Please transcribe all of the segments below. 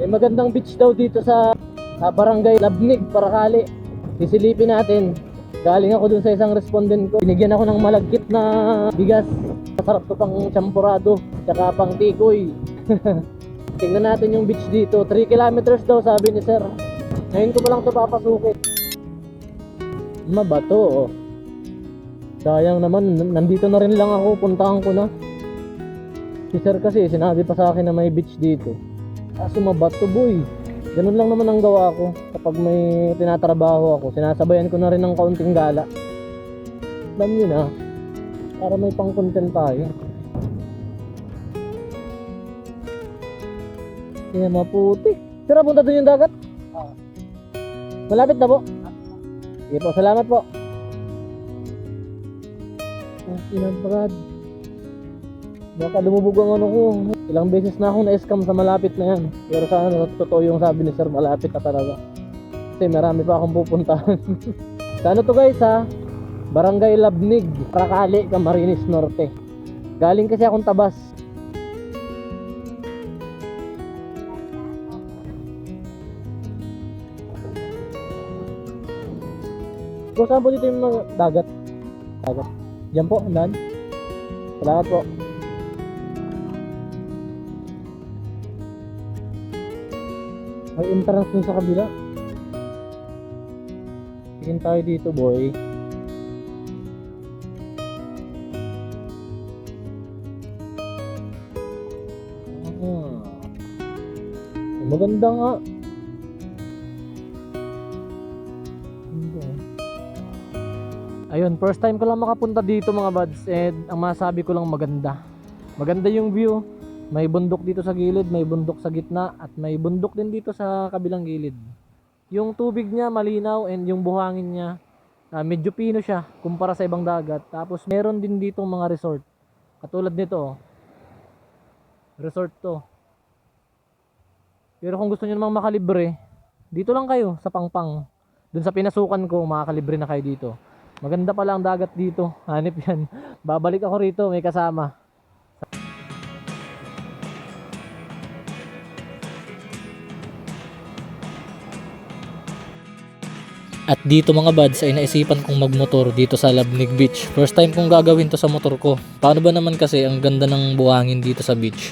May magandang beach daw dito sa Barangay Labnig, Paracali. Sisilipin natin. Galing ako dun sa isang respondent ko. Binigyan ako ng malagkit na bigas. Masarap to pang champurado, tsaka pang tikoy. Tingnan natin yung beach dito. 3 kilometers daw sabi ni sir. Ngayon ko pa lang ito papasukin. Mabato oh. Sayang naman, nandito na rin lang ako. Puntahan ko na. Si sir kasi sinabi pa sa akin na may beach dito. Kaso mabato boy. Ganun lang naman ang gawa ko. Kapag may tinatrabaho ako, sinasabayan ko na rin ng kaunting gala. Alam nyo na, para may pang content tayo. Kaya maputi. Sir, punta doon yung dagat? Malapit na po? Sige po, salamat po. Brad, baka lumubog ang ano ko. Ilang beses na akong na-scam sa malapit na yan. Pero sana totoo yung sabi ni sir, malapit na talaga. Kasi marami pa akong pupuntahan. Sa ano to guys ha? Barangay Labnig, Paracali, Camarines Norte. Galing kasi akong Tabas. Kung saan po dito yung mga dagat? Dagat. Diyan po, andan. Salamat po. May entrance dun sa kabila. Tingin tayo dito boy. Maganda nga. Ayun, first time ko lang makapunta dito mga buds. And ang masabi ko lang maganda. Maganda yung view. May bundok dito sa gilid, may bundok sa gitna, at may bundok din dito sa kabilang gilid. Yung tubig niya malinaw and yung buhangin niya medyo pino siya kumpara sa ibang dagat. Tapos meron din dito mga resort. Katulad nito. Resort to. Pero kung gusto niyo namang makalibre, dito lang kayo sa Pangpang. Dun sa pinasukan ko, makakalibre na kayo dito. Maganda pala ang dagat dito. Hanip yan. Babalik ako rito, may kasama. At dito mga buds ay naisipan kong magmotor dito sa Labnig Beach. First time kong gagawin to sa motor ko. Paano ba naman kasi ang ganda ng buhangin dito sa beach.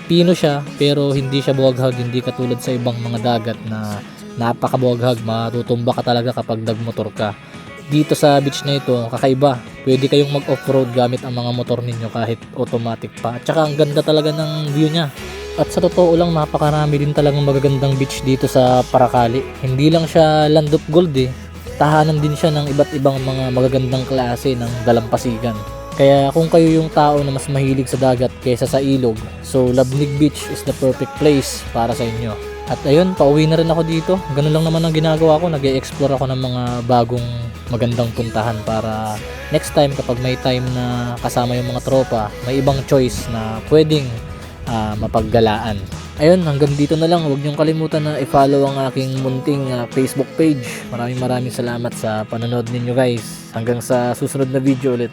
Pino siya pero hindi siya buwaghag, hindi katulad sa ibang mga dagat na napakabuwaghag. Matutumba ka talaga kapag nagmotor ka. Dito sa beach na ito, kakaiba. Pwede kayong mag-off-road gamit ang mga motor ninyo kahit automatic pa. At saka ang ganda talaga ng view niya. At sa totoo lang, napakarami din talagang magagandang beach dito sa Paracali. Hindi lang siya land of gold eh. Tahanan din siya ng iba't ibang mga magagandang klase ng dalampasigan. Kaya kung kayo yung tao na mas mahilig sa dagat kaysa sa ilog, so Labnig Beach is the perfect place para sa inyo. At ayun, pauwi na rin ako dito. Ganun lang naman ang ginagawa ko. Nag-e-explore ako ng mga bagong magandang puntahan para next time kapag may time na kasama yung mga tropa, may ibang choice na pwedeng mapaggalaan. Ayun, hanggang dito na lang. Huwag niyong kalimutan na i-follow ang aking munting Facebook page. Maraming salamat sa panonood ninyo guys. Hanggang sa susunod na video ulit.